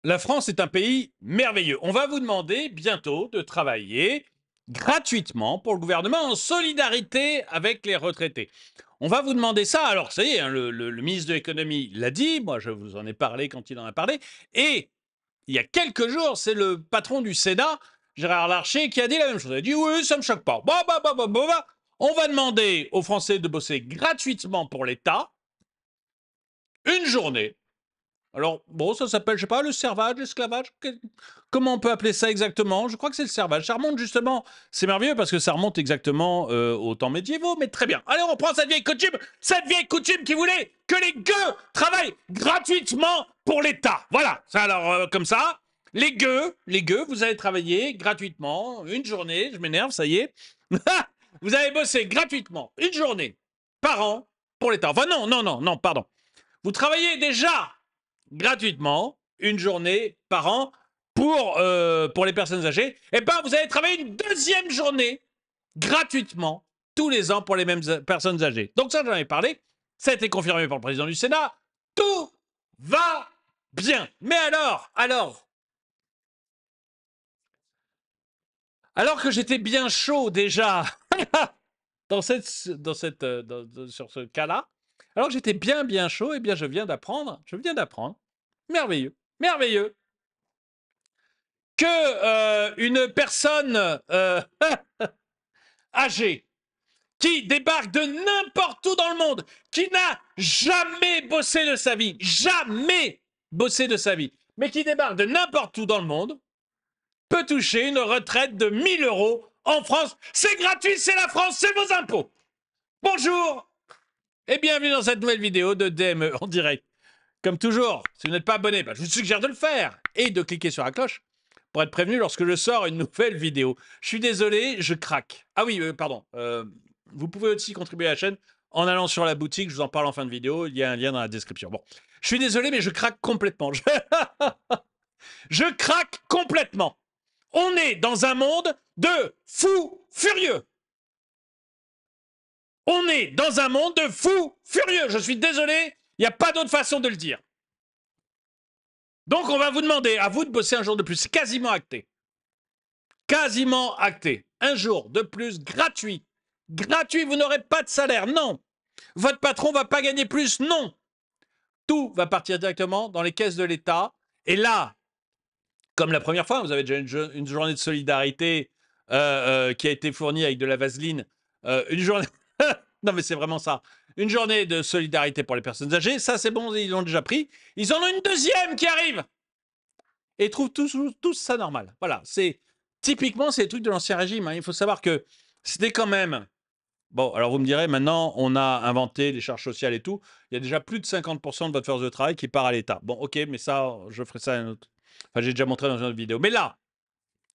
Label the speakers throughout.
Speaker 1: La France est un pays merveilleux. On va vous demander bientôt de travailler gratuitement pour le gouvernement en solidarité avec les retraités. On va vous demander ça. Alors, ça y est, hein, le ministre de l'économie l'a dit. Moi, je vous en ai parlé quand il en a parlé. Et il y a quelques jours, c'est le patron du Sénat, Gérard Larcher, qui a dit la même chose. Il a dit oui, ça me choque pas. Bah. On va demander aux Français de bosser gratuitement pour l'État une journée. Alors, bon, ça s'appelle, je sais pas, le servage, l'esclavage. Comment on peut appeler ça exactement? Je crois que c'est le servage. Ça remonte justement, c'est merveilleux parce que ça remonte exactement aux temps médiévaux, mais très bien. Allez, on reprend cette vieille coutume qui voulait que les gueux travaillent gratuitement pour l'État. Voilà, ça alors, comme ça, les gueux, vous allez travailler gratuitement une journée, je m'énerve, ça y est. Vous allez bosser gratuitement une journée par an pour l'État. Enfin, non, pardon. Vous travaillez déjà gratuitement une journée par an pour les personnes âgées, et ben vous allez travailler une deuxième journée gratuitement tous les ans pour les mêmes personnes âgées. Donc ça, j'en ai parlé. Ça a été confirmé par le président du Sénat. Tout va bien. Mais alors que j'étais bien chaud déjà sur ce cas-là, alors que j'étais bien chaud, eh bien je viens d'apprendre, merveilleux, que une personne âgée qui débarque de n'importe où dans le monde, qui n'a jamais bossé de sa vie, mais qui débarque de n'importe où dans le monde, peut toucher une retraite de 1000 euros en France. C'est gratuit, c'est la France, c'est vos impôts. Bonjour et bienvenue dans cette nouvelle vidéo de DME en direct. Comme toujours, si vous n'êtes pas abonné, je vous suggère de le faire et de cliquer sur la cloche pour être prévenu lorsque je sors une nouvelle vidéo. Je suis désolé, je craque. Ah oui, pardon. Vous pouvez aussi contribuer à la chaîne en allant sur la boutique, je vous en parle en fin de vidéo, il y a un lien dans la description. Bon, je suis désolé, mais je craque complètement. Je craque complètement. On est dans un monde de fous furieux. On est dans un monde de fous furieux. Je suis désolé, il n'y a pas d'autre façon de le dire. Donc on va vous demander à vous de bosser un jour de plus. C'est quasiment acté. Quasiment acté. Un jour de plus gratuit. Gratuit, vous n'aurez pas de salaire, non. Votre patron va pas gagner plus, non. Tout va partir directement dans les caisses de l'État. Et là, comme la première fois, vous avez déjà une journée de solidarité qui a été fournie avec de la vaseline. Une journée... non mais c'est vraiment ça. Une journée de solidarité pour les personnes âgées. Ça c'est bon, ils l'ont déjà pris. Ils en ont une deuxième qui arrive. Et ils trouvent tous ça normal. Voilà, typiquement, c'est les trucs de l'Ancien Régime. Hein. Il faut savoir que c'était quand même... Bon, alors vous me direz, maintenant, on a inventé les charges sociales et tout. Il y a déjà plus de 50% de votre force de travail qui part à l'État. Bon, ok, mais ça, je ferai ça Enfin, j'ai déjà montré dans une autre vidéo. Mais là,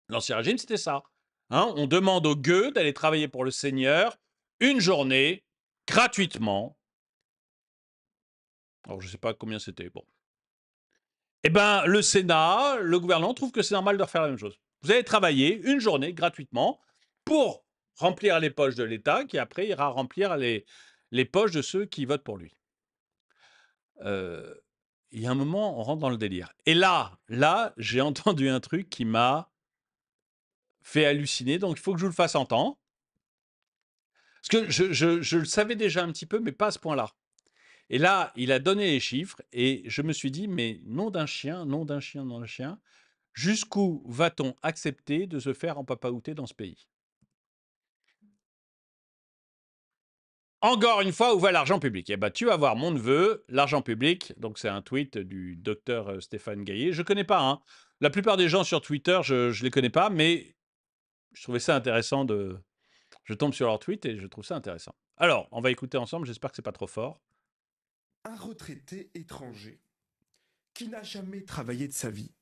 Speaker 1: l'Ancien Régime, c'était ça. Hein, on demande aux gueux d'aller travailler pour le Seigneur une journée, gratuitement. Alors, je ne sais pas combien c'était. Bon. Eh bien, le Sénat, le gouvernement trouve que c'est normal de refaire la même chose. Vous allez travailler une journée gratuitement pour remplir les poches de l'État, qui après ira remplir les poches de ceux qui votent pour lui. Il y a un moment, on rentre dans le délire. Et là, j'ai entendu un truc qui m'a fait halluciner, donc il faut que je vous le fasse entendre. Parce que je le savais déjà un petit peu, mais pas à ce point-là. Et là, il a donné les chiffres, et je me suis dit, mais nom d'un chien, jusqu'où va-t-on accepter de se faire empapaouter dans ce pays? Encore une fois, où va l'argent public? Eh ben, tu vas voir mon neveu, l'argent public. Donc, c'est un tweet du docteur Stéphane Gaillet. Je ne connais pas. Hein. La plupart des gens sur Twitter, je ne les connais pas, mais je trouvais ça intéressant de... Je tombe sur leur tweet et je trouve ça intéressant. Alors, on va écouter ensemble. J'espère que c'est pas trop fort.
Speaker 2: Un retraité étranger qui n'a jamais travaillé de sa vie.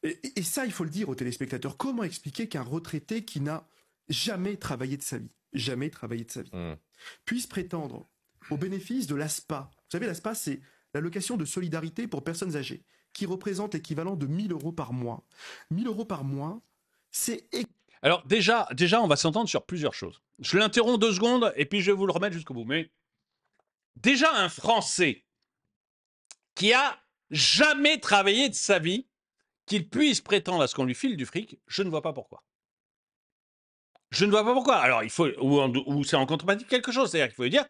Speaker 2: Et ça, il faut le dire aux téléspectateurs. Comment expliquer qu'un retraité qui n'a jamais travaillé de sa vie, puisse prétendre au bénéfice de l'ASPA? Vous savez, l'ASPA, c'est l'allocation de solidarité pour personnes âgées, qui représente l'équivalent de 1000 euros par mois. 1000 euros par mois, c'est...
Speaker 1: Alors déjà, on va s'entendre sur plusieurs choses. Je l'interromps 2 secondes et puis je vais vous le remettre jusqu'au bout. Mais déjà, un Français qui a jamais travaillé de sa vie, qu'il puisse prétendre à ce qu'on lui file du fric, je ne vois pas pourquoi. Je ne vois pas pourquoi. Alors, il faut, ou c'est en contrepartie de quelque chose. C'est-à-dire qu'il faut lui dire,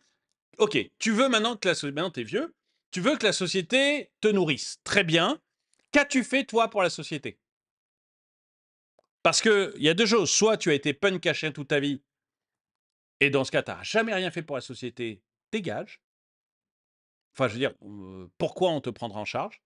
Speaker 1: ok, tu veux maintenant que maintenant t'es vieux, tu veux que la société te nourrisse. Très bien. Qu'as-tu fait, toi, pour la société? Parce qu'il y a deux choses. Soit tu as été punk à chien toute ta vie, et dans ce cas, tu n'as jamais rien fait pour la société, dégage. Enfin, je veux dire, pourquoi on te prendra en charge?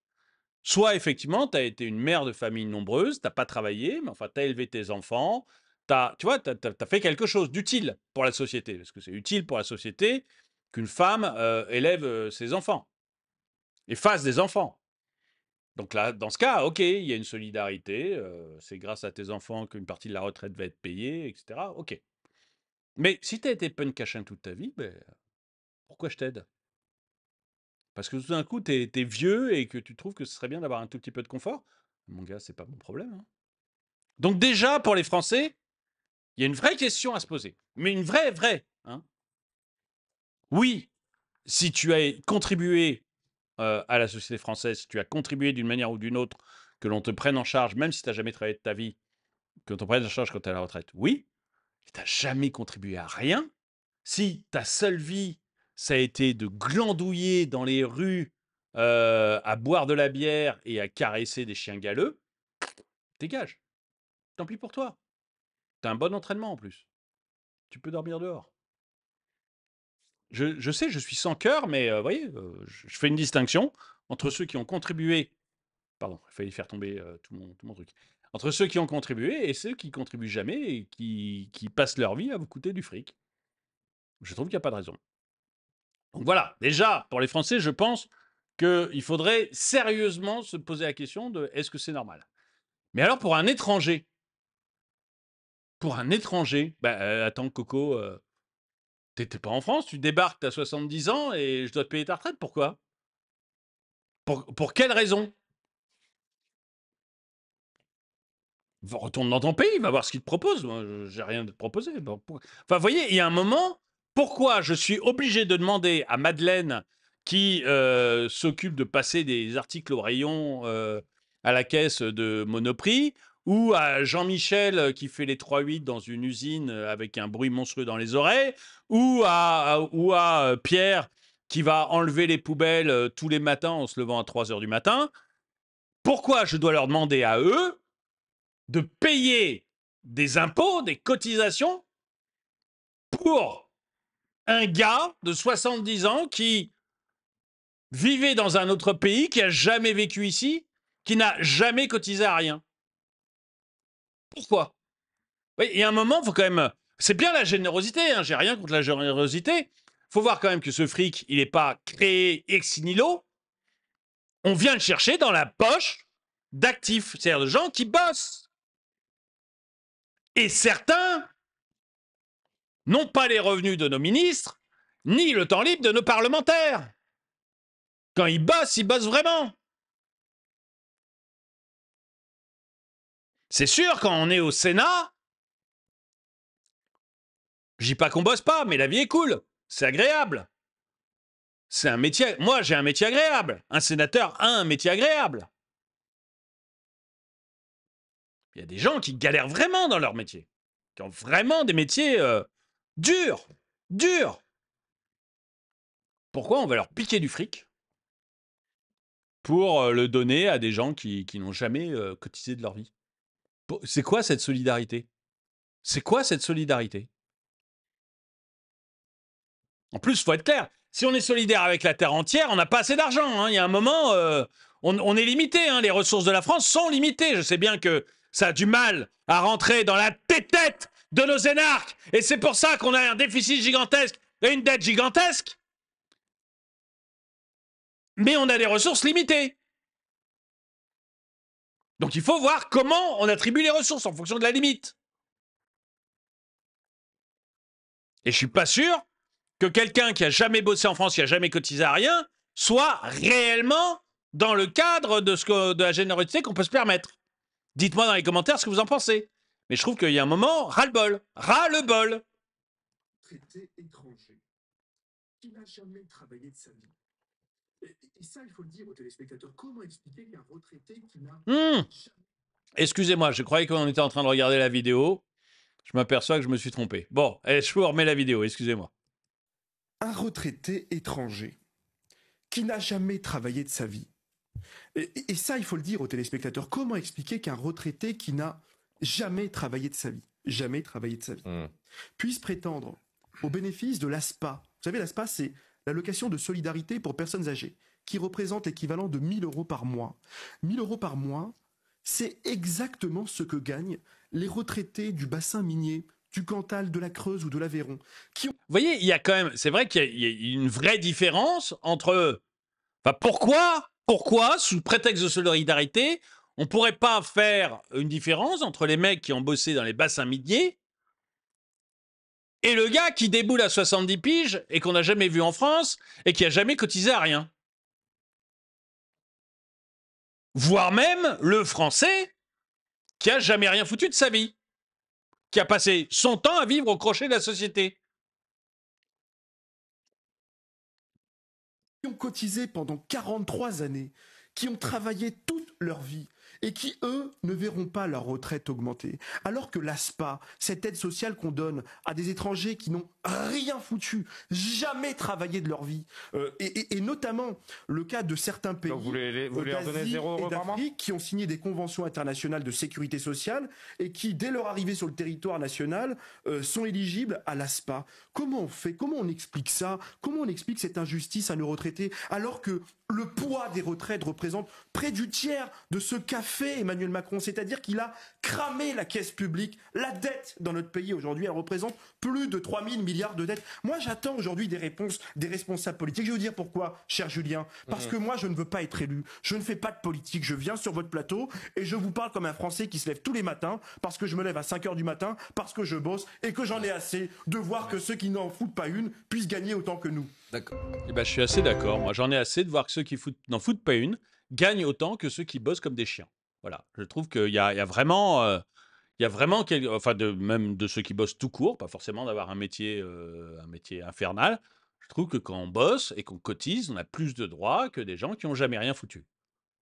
Speaker 1: Soit effectivement, tu as été une mère de famille nombreuse, tu n'as pas travaillé, mais enfin, tu as élevé tes enfants, tu vois, tu as fait quelque chose d'utile pour la société. Parce que c'est utile pour la société qu'une femme élève ses enfants et fasse des enfants. Donc là, dans ce cas, ok, il y a une solidarité, c'est grâce à tes enfants qu'une partie de la retraite va être payée, etc. Ok. Mais si tu as été punk à chien toute ta vie, ben, pourquoi je t'aide? Parce que tout d'un coup, tu es vieux et que tu trouves que ce serait bien d'avoir un tout petit peu de confort? Mon gars, c'est pas mon problème, hein. Donc déjà, pour les Français, il y a une vraie question à se poser. Mais une vraie, hein. Oui, si tu as contribué à la société française, si tu as contribué d'une manière ou d'une autre, que l'on te prenne en charge, même si tu n'as jamais travaillé de ta vie, que l'on te prenne en charge quand tu es à la retraite, oui. Et tu n'as jamais contribué à rien. Si ta seule vie, ça a été de glandouiller dans les rues, à boire de la bière et à caresser des chiens galeux, dégage. Tant pis pour toi. Tu as un bon entraînement en plus. Tu peux dormir dehors. Je sais, je suis sans cœur, mais vous voyez, je fais une distinction entre ceux qui ont contribué. Pardon, il fallait faire tomber tout mon truc. Entre ceux qui ont contribué et ceux qui contribuent jamais et qui passent leur vie à vous coûter du fric. Je trouve qu'il n'y a pas de raison. Donc voilà, déjà, pour les Français, je pense qu'il faudrait sérieusement se poser la question de est-ce que c'est normal? Mais alors pour un étranger, bah, attends Coco, t'étais pas en France, tu débarques, t'as 70 ans et je dois te payer ta retraite, pourquoi? Pour quelle raison? Retourne dans ton pays, va voir ce qu'ils te proposent. Moi, j'ai rien à te proposer. Bon, enfin, vous voyez, il y a un moment, pourquoi je suis obligé de demander à Madeleine, qui s'occupe de passer des articles au rayon à la caisse de Monoprix, ou à Jean-Michel qui fait les 3-8 dans une usine avec un bruit monstrueux dans les oreilles, ou à Pierre qui va enlever les poubelles tous les matins en se levant à 3 heures du matin. Pourquoi je dois leur demander à eux de payer des impôts, des cotisations pour un gars de 70 ans qui vivait dans un autre pays, qui a jamais vécu ici, qui n'a jamais cotisé à rien? Pourquoi? Oui, il y a un moment, faut quand même. C'est bien la générosité, hein, j'ai rien contre la générosité. Faut voir quand même que ce fric, il n'est pas créé ex nihilo. On vient le chercher dans la poche d'actifs, c'est-à-dire de gens qui bossent. Et certains n'ont pas les revenus de nos ministres, ni le temps libre de nos parlementaires. Quand ils bossent vraiment. C'est sûr, quand on est au Sénat, je dis pas qu'on bosse pas, mais la vie est cool. C'est agréable. C'est un métier. Moi, j'ai un métier agréable. Un sénateur a un métier agréable. Il y a des gens qui galèrent vraiment dans leur métier, qui ont vraiment des métiers durs. Durs. Pourquoi on va leur piquer du fric pour le donner à des gens qui n'ont jamais cotisé de leur vie? C'est quoi cette solidarité? C'est quoi cette solidarité? En plus, il faut être clair. Si on est solidaire avec la terre entière, on n'a pas assez d'argent, hein. Il y a un moment, on est limité, hein. Les ressources de la France sont limitées. Je sais bien que ça a du mal à rentrer dans la tête de nos énarques. Et c'est pour ça qu'on a un déficit gigantesque et une dette gigantesque. Mais on a des ressources limitées. Donc il faut voir comment on attribue les ressources en fonction de la limite. Et je suis pas sûr que quelqu'un qui a jamais bossé en France, qui a jamais cotisé à rien, soit réellement dans le cadre de la générosité qu'on peut se permettre. Dites-moi dans les commentaires ce que vous en pensez. Mais je trouve qu'il y a un moment, ras-le-bol. Ras-le-bol.
Speaker 2: Traité étranger qui n'a jamais travaillé de sa vie Et ça, il faut le dire aux téléspectateurs. Comment expliquer qu'un retraité qui n'a
Speaker 1: Hmm,
Speaker 2: jamais...
Speaker 1: excusez-moi, je croyais qu'on était en train de regarder la vidéo. Je m'aperçois que je me suis trompé. Bon, allez, je vous remets la vidéo, excusez-moi.
Speaker 2: Un retraité étranger qui n'a jamais travaillé de sa vie. Et ça, il faut le dire aux téléspectateurs. Comment expliquer qu'un retraité qui n'a jamais travaillé de sa vie, jamais travaillé de sa vie, puisse prétendre au bénéfice de l'ASPA. Vous savez, l'ASPA, c'est l'allocation de solidarité pour personnes âgées, qui représente l'équivalent de 1 000 euros par mois. 1 000 euros par mois, c'est exactement ce que gagnent les retraités du bassin minier, du Cantal, de la Creuse ou de l'Aveyron, qui ont...
Speaker 1: Vous voyez, il y a quand même, c'est vrai qu'il y a une vraie différence entre, enfin, pourquoi, sous prétexte de solidarité, on pourrait pas faire une différence entre les mecs qui ont bossé dans les bassins miniers et le gars qui déboule à 70 piges et qu'on n'a jamais vu en France et qui a jamais cotisé à rien. Voire même le français qui a jamais rien foutu de sa vie, qui a passé son temps à vivre au crochet de la société.
Speaker 2: ont cotisé pendant 43 années, qui ont travaillé toute leur vie et qui, eux, ne verront pas leur retraite augmenter. Alors que l'ASPA, cette aide sociale qu'on donne à des étrangers qui n'ont rien foutu, jamais travaillé de leur vie, et notamment le cas de certains pays
Speaker 3: Donc vous leur donnez
Speaker 2: d'Asie
Speaker 3: 0
Speaker 2: et
Speaker 3: euros par mois?
Speaker 2: d'Afrique qui ont signé des conventions internationales de sécurité sociale et qui, dès leur arrivée sur le territoire national, sont éligibles à l'ASPA. Comment on fait? Comment on explique ça? Comment on explique cette injustice à nos retraités alors que le poids des retraites représente près du tiers de ce qu'a fait Emmanuel Macron, c'est-à-dire qu'il a cramé la caisse publique. La dette dans notre pays aujourd'hui, elle représente plus de 3 000 milliards de dettes. Moi, j'attends aujourd'hui des réponses des responsables politiques. Je vais vous dire pourquoi, cher Julien. Parce que moi, je ne veux pas être élu. Je ne fais pas de politique. Je viens sur votre plateau et je vous parle comme un Français qui se lève tous les matins parce que je me lève à 5 heures du matin, parce que je bosse et que j'en ai assez de voir que ceux qui n'en foutent pas une puissent gagner autant que nous.
Speaker 3: D'accord.
Speaker 1: Eh ben, je suis assez d'accord. Moi, j'en ai assez de voir que ceux qui n'en foutent pas une gagnent autant que ceux qui bossent comme des chiens. Voilà. Je trouve qu'il y a vraiment, enfin, même de ceux qui bossent tout court, pas forcément d'avoir un métier infernal. Je trouve que quand on bosse et qu'on cotise, on a plus de droits que des gens qui n'ont jamais rien foutu.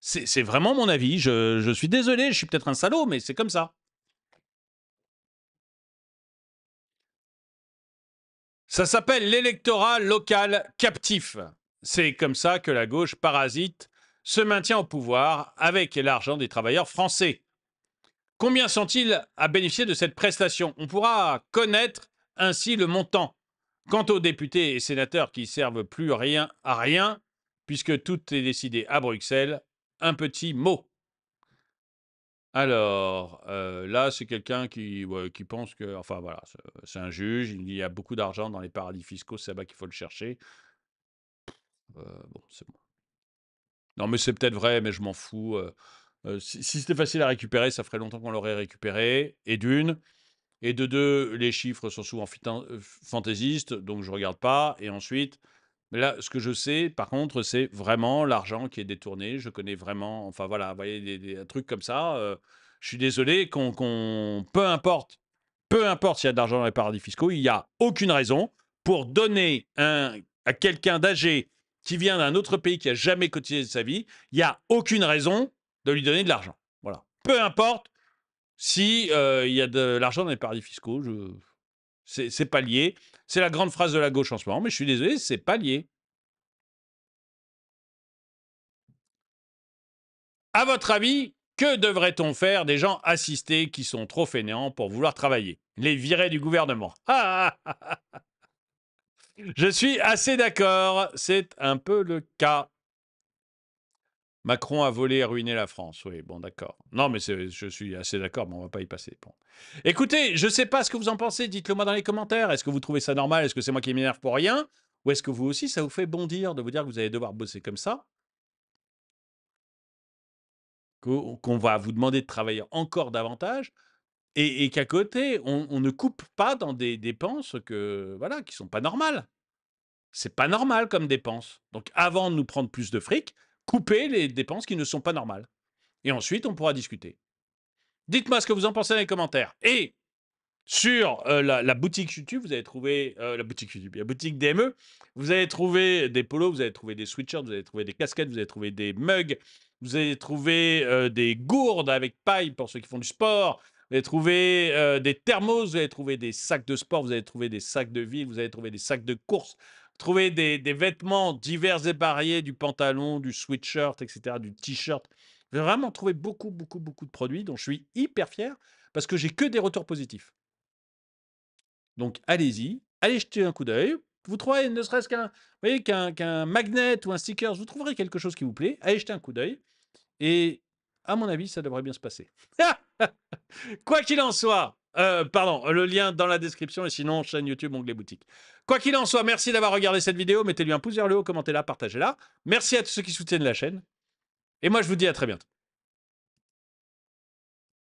Speaker 1: C'est vraiment mon avis. Je suis désolé, je suis peut-être un salaud, mais c'est comme ça. Ça s'appelle l'électorat local captif. C'est comme ça que la gauche parasite se maintient au pouvoir avec l'argent des travailleurs français. Combien sont-ils à bénéficier de cette prestation? On pourra connaître ainsi le montant. Quant aux députés et sénateurs qui servent plus rien à rien, puisque tout est décidé à Bruxelles, un petit mot. Alors, là, c'est quelqu'un qui pense que, enfin voilà, c'est un juge, il y a beaucoup d'argent dans les paradis fiscaux, c'est là-bas qu'il faut le chercher. Bon, c'est bon. Non, mais c'est peut-être vrai, mais je m'en fous. Si c'était facile à récupérer, ça ferait longtemps qu'on l'aurait récupéré. Et d'une. Et de deux, les chiffres sont souvent fantaisistes, donc je regarde pas. Et ensuite, mais là, ce que je sais, par contre, c'est vraiment l'argent qui est détourné. Je connais vraiment, enfin voilà, vous voyez, des trucs comme ça. Je suis désolé peu importe s'il y a de l'argent dans les paradis fiscaux, il n'y a aucune raison pour donner à quelqu'un d'âgé qui vient d'un autre pays qui a jamais cotisé de sa vie, il n'y a aucune raison de lui donner de l'argent. Voilà. Peu importe si il y a de l'argent dans les paradis fiscaux, c'est pas lié. C'est la grande phrase de la gauche en ce moment, mais je suis désolé, c'est pas lié. À votre avis, que devrait-on faire des gens assistés qui sont trop fainéants pour vouloir travailler? Les virer du gouvernement. Ah, ah, ah, ah. Je suis assez d'accord, c'est un peu le cas. Macron a volé et ruiné la France. Oui, bon, d'accord. Non, mais je suis assez d'accord, mais on va pas y passer. Bon. Écoutez, je sais pas ce que vous en pensez. Dites-le moi dans les commentaires. Est-ce que vous trouvez ça normal? Est-ce que c'est moi qui m'énerve pour rien? Ou est-ce que vous aussi, ça vous fait bondir de vous dire que vous allez devoir bosser comme ça? Qu'on va vous demander de travailler encore davantage? Et qu'à côté, on ne coupe pas dans des dépenses voilà, qui sont pas normales. C'est pas normal comme dépenses. Donc, avant de nous prendre plus de fric, coupez les dépenses qui ne sont pas normales. Et ensuite, on pourra discuter. Dites-moi ce que vous en pensez dans les commentaires. Et Sur la boutique YouTube, vous allez trouver la boutique YouTube, la boutique DME, vous allez trouver des polos, vous allez trouver des sweatshirts, vous allez trouver des casquettes, vous allez trouver des mugs, vous allez trouver des gourdes avec paille pour ceux qui font du sport, vous allez trouver des thermos, vous allez trouver des sacs de sport, vous allez trouver des sacs de ville, vous allez trouver des sacs de course, vous trouvez des vêtements divers et variés, du pantalon, du sweatshirt, etc., du t-shirt. Vous allez vraiment trouver beaucoup, beaucoup, beaucoup de produits dont je suis hyper fier parce que j'ai que des retours positifs. Donc allez-y, allez jeter un coup d'œil. Vous trouverez ne serait-ce qu'un, vous voyez, qu'un magnet ou un sticker, vous trouverez quelque chose qui vous plaît. Allez jeter un coup d'œil. Et à mon avis, ça devrait bien se passer. Quoi qu'il en soit, pardon, le lien dans la description et sinon, chaîne YouTube, onglet boutique. Quoi qu'il en soit, merci d'avoir regardé cette vidéo. Mettez-lui un pouce vers le haut, commentez-la, partagez-la. Merci à tous ceux qui soutiennent la chaîne. Et moi, je vous dis à très bientôt.